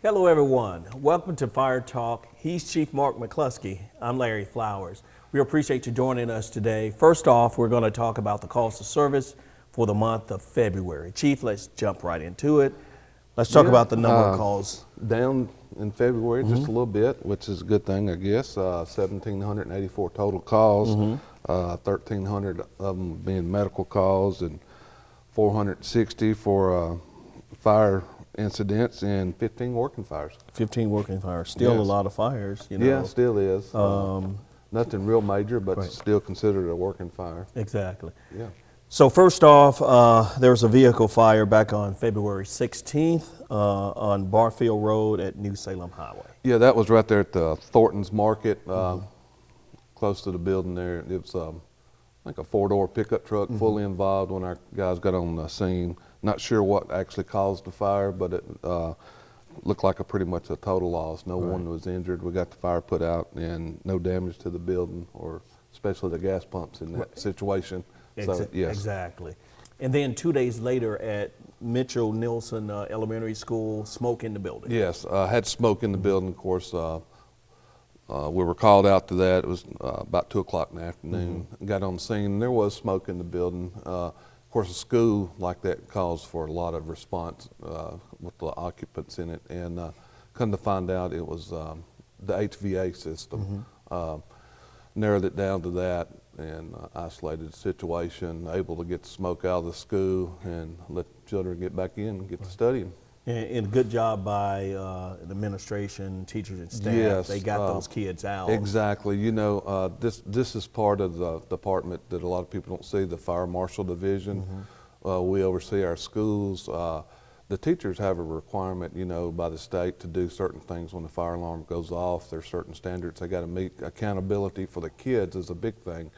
Hello everyone, welcome to Fire Talk. He's Chief Mark McCluskey, I'm Larry Flowers. We appreciate you joining us today. First off, we're going to talk about the cost of service for the month of February. Chief, let's jump right into it. Let's talk about the number of calls. Down in February just a little bit, which is a good thing, I guess. 1,784 total calls, 1,300 of them being medical calls, and 460 for fire incidents, and 15 working fires. 15 working fires, still a lot of fires, you know. Yeah, still is. Nothing real major, but still considered a working fire. Exactly. Yeah. So first off, there was a vehicle fire back on February 16th on Barfield Road at New Salem Highway. Yeah, that was right there at the Thornton's Market, close to the building there. It was, I think, a four-door pickup truck fully involved when our guys got on the scene. Not sure what actually caused the fire, but it looked like pretty much a total loss. No one was injured. We got the fire put out and no damage to the building, or especially the gas pumps in that situation. So, yes. Exactly. And then 2 days later at Mitchell Nielsen Elementary School, smoke in the building. Yes, had smoke in the building, of course. We were called out to that. It was about 2 o'clock in the afternoon. Got on the scene, and there was smoke in the building. Of course, a school like that calls for a lot of response with the occupants in it, and come to find out it was the HVA system. Narrowed it down to that and isolated the situation, able to get the smoke out of the school and let children get back in and get to studying. And a good job by the administration, teachers, and staff. Yes, they got those kids out. Exactly. You know, this is part of the department that a lot of people don't see, the Fire Marshal Division. We oversee our schools. The teachers have a requirement, you know, by the state to do certain things when the fire alarm goes off. There's certain standards they got to meet. Accountability for the kids is a big thing.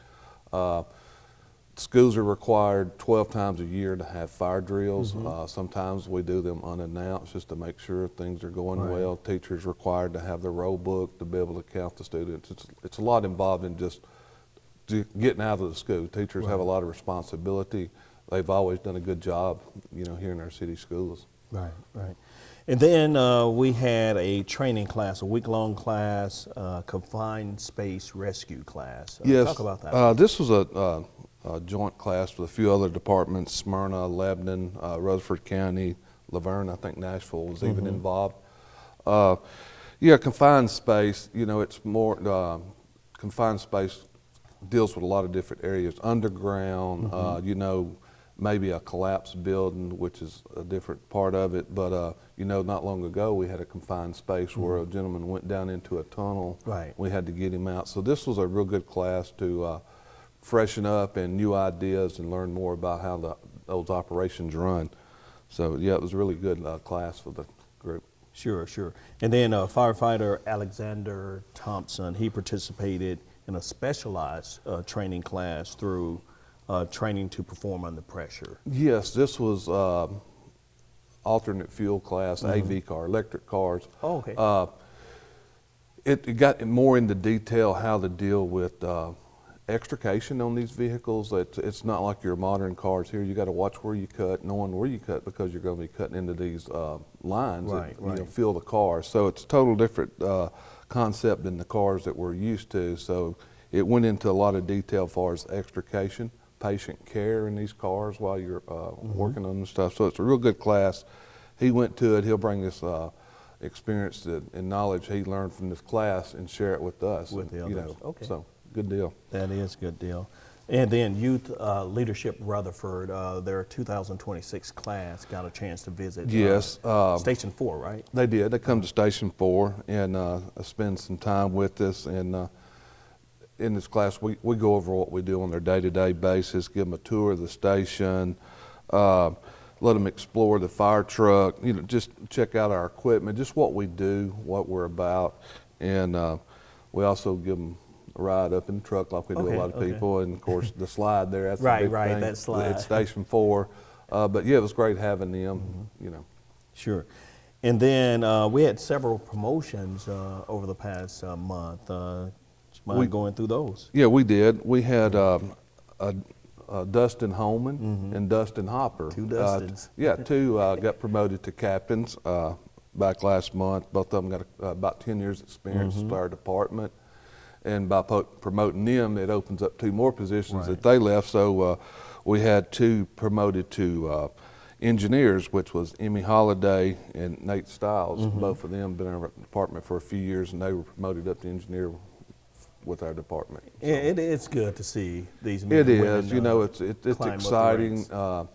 Schools are required 12 times a year to have fire drills. Sometimes we do them unannounced just to make sure things are going well. Teachers required to have their roll book to be able to count the students. It's a lot involved in just getting out of the school. Teachers have a lot of responsibility. They've always done a good job, you know, here in our city schools. Right. And then we had a training class, a week-long class, confined space rescue class. Yes. Talk about that. This was a joint class with a few other departments: Smyrna, Lebanon, Rutherford County, Laverne. I think Nashville was even involved. Yeah, confined space. You know, it's more confined space deals with a lot of different areas. Underground. You know, maybe a collapsed building, which is a different part of it. But you know, not long ago we had a confined space where a gentleman went down into a tunnel. We had to get him out. So this was a real good class to freshen up and new ideas and learn more about how those operations run. So yeah, it was a really good class for the group. Sure. And then firefighter Alexander Thompson, he participated in a specialized training class through training to perform under pressure. Yes, this was alternate fuel class, AV car, electric cars. Oh, okay. It got more into detail how to deal with extrication on these vehicles. It's not like your modern cars here. You got to watch where you cut, knowing where you cut, because you're going to be cutting into these lines that you know, fuel the car. So it's a total different concept than the cars that we're used to. So it went into a lot of detail as far as extrication, patient care in these cars while you're working on the stuff. So it's a real good class. He went to it. He'll bring this experience and knowledge he learned from this class and share it with us. With the others. You know, Okay. So good deal. That is a good deal. And then Youth Leadership Rutherford, their 2026 class got a chance to visit Station 4, right? They did. They come to Station 4 and spend some time with us. And in this class, we go over what we do on their day-to-day basis, give them a tour of the station, let them explore the fire truck, you know, just check out our equipment, just what we do, what we're about. And we also give them a ride up in the truck like we do a lot of people. And of course the slide there, that's the big thing. That slide. At Station 4. But yeah, it was great having them, you know. Sure. And then we had several promotions over the past month. Mind going through those? Yeah, we did. We had Dustin Holman and Dustin Hopper. Two Dustins. Two got promoted to captains. back last month. Both of them got about 10 years experience with our department. And by promoting them, it opens up 2 more positions that they left. So we had 2 promoted to engineers, which was Emmy Holliday and Nate Stiles. Both of them been in our department for a few years, and they were promoted up to engineer with our department. So. Yeah, it's good to see these men It and is. women, You know, it's climb up the exciting. ranks.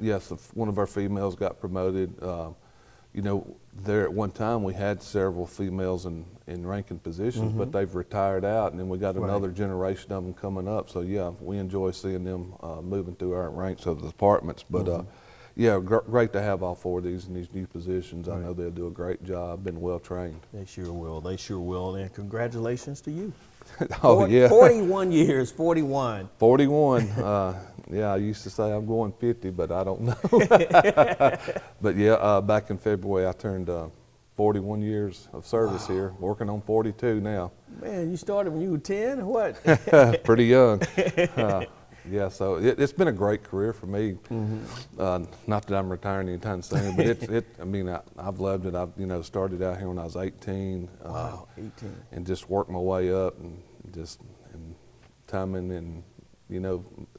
Yes, one of our females got promoted. You know, there at one time we had several females in ranking positions, but they've retired out, and then we got another generation of them coming up. So yeah, we enjoy seeing them moving through our ranks of the departments. But yeah, great to have all 4 of these in these new positions. I know they'll do a great job, been well trained. They sure will. They sure will. And congratulations to you. Oh yeah, 41 years, 41. 41. Yeah, I used to say I'm going 50, but I don't know. But yeah, back in February I turned 41 years of service here, working on 42 now. Man, you started when you were 10 or what? Pretty young. Yeah, so it's been a great career for me. Not that I'm retiring anytime soon, but I mean, I've loved it. I've started out here when I was 18. Wow, 18. And just worked my way up, and timing and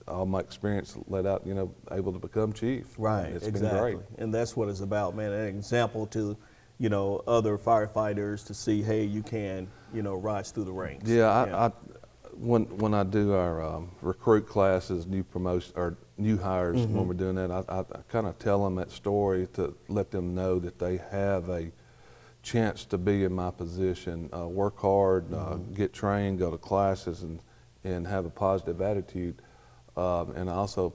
all my experience led out, able to become chief. Right, It's exactly. been great. And that's what it's about, man. An example to, other firefighters to see, hey, you can, rise through the ranks. Yeah, when I do our recruit classes, new promotion or new hires, when we're doing that, I kind of tell them that story to let them know that they have a chance to be in my position. Work hard, get trained, go to classes, and have a positive attitude. And I also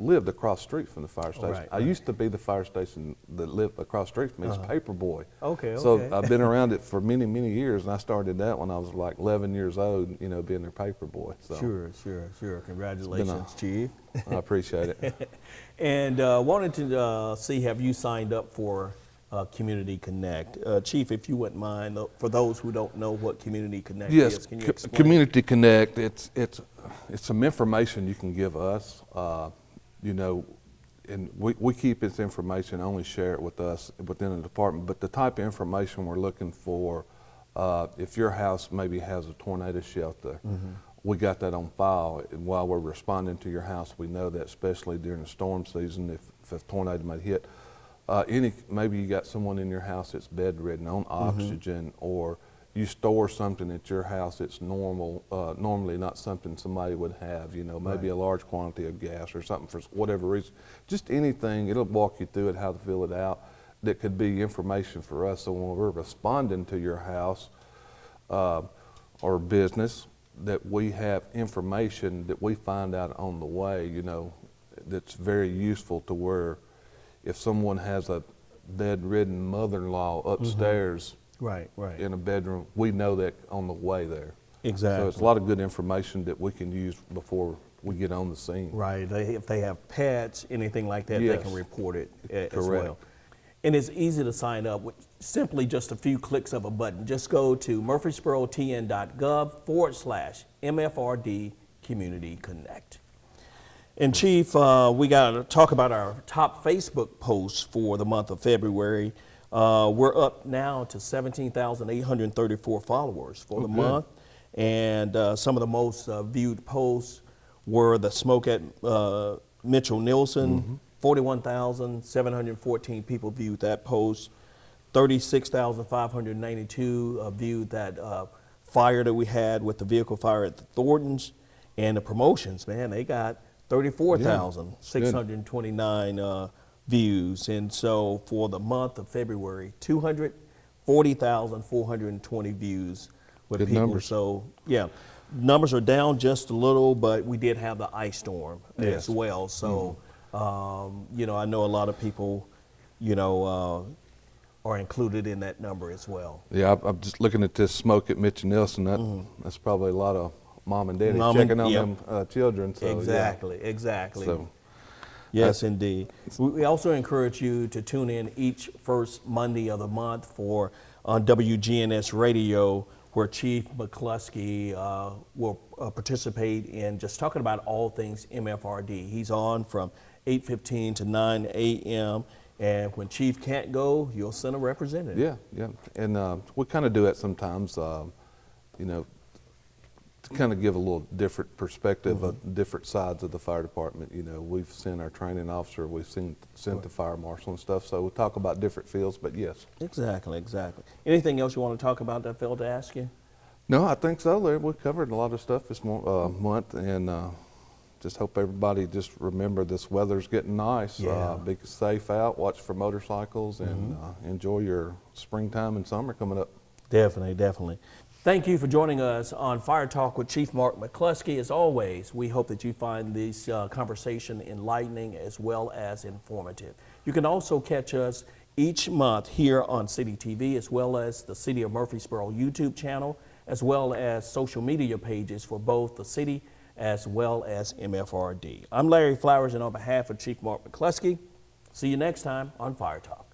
lived across the street from the fire station. I used to be the fire station that lived across the street from me as paper boy. Okay. So I've been around it for many, many years, and I started that when I was like 11 years old, being their paper boy. So Sure. Congratulations, Chief. I appreciate it. And wanted to see, have you signed up for Community Connect? Chief, if you wouldn't mind, for those who don't know what Community Connect is, can you explain? Community Connect, it's some information you can give us. And we keep this information, only share it with us within the department, but the type of information we're looking for, if your house maybe has a tornado shelter, we got that on file. And while we're responding to your house, we know that, especially during the storm season, if a tornado might hit. Maybe you got someone in your house that's bedridden on oxygen, or you store something at your house that's normally not something somebody would have, maybe a large quantity of gas or something for whatever reason. Just anything, it'll walk you through it, how to fill it out, that could be information for us. So when we're responding to your house or business, that we have information that we find out on the way, that's very useful, to where if someone has a bedridden mother-in-law upstairs, Right. in a bedroom, we know that on the way there. Exactly. So it's a lot of good information that we can use before we get on the scene. Right. If they have pets, anything like that, they can report it as Correct. well. And it's easy to sign up with simply just a few clicks of a button. Just go to murfreesborotn.gov/MFRD Community Connect. And Chief, we got to talk about our top Facebook posts for the month of February. We're up now to 17,834 followers for the month. And some of the most viewed posts were the smoke at Mitchell Nielsen. 41,714 people viewed that post. 36,592 viewed that fire that we had with the vehicle fire at the Thorntons. And the promotions, man, they got 34,629 views. And so for the month of February, 240,420 views with Good people. numbers. So yeah, numbers are down just a little, but we did have the ice storm as well. So I know a lot of people, are included in that number as well. Yeah, I'm just looking at this smoke at Mitch and Nelson. That's probably a lot of mom and daddy checking on them children. So, Exactly. So, yes, indeed. We also encourage you to tune in each first Monday of the month for on WGNS Radio, where Chief McCluskey will participate in just talking about all things MFRD. He's on from 8:15 to 9 a.m. And when Chief can't go, you'll send a representative. Yeah, yeah. And we kind of do that sometimes, you know, to kind of give a little different perspective of different sides of the fire department. You know, we've sent our training officer, we've sent the fire marshal and stuff, so we talk about different fields, but yes. Exactly, exactly. Anything else you want to talk about that I failed to ask you? No, I think so, Larry. We covered a lot of stuff this month, and just hope everybody just remember this weather's getting nice. Yeah. Be safe out, watch for motorcycles, and enjoy your springtime and summer coming up. Definitely, definitely. Thank you for joining us on Fire Talk with Chief Mark McCluskey. As always, we hope that you find this conversation enlightening as well as informative. You can also catch us each month here on City TV, as well as the City of Murfreesboro YouTube channel, as well as social media pages for both the city as well as MFRD. I'm Larry Flowers, and on behalf of Chief Mark McCluskey, see you next time on Fire Talk.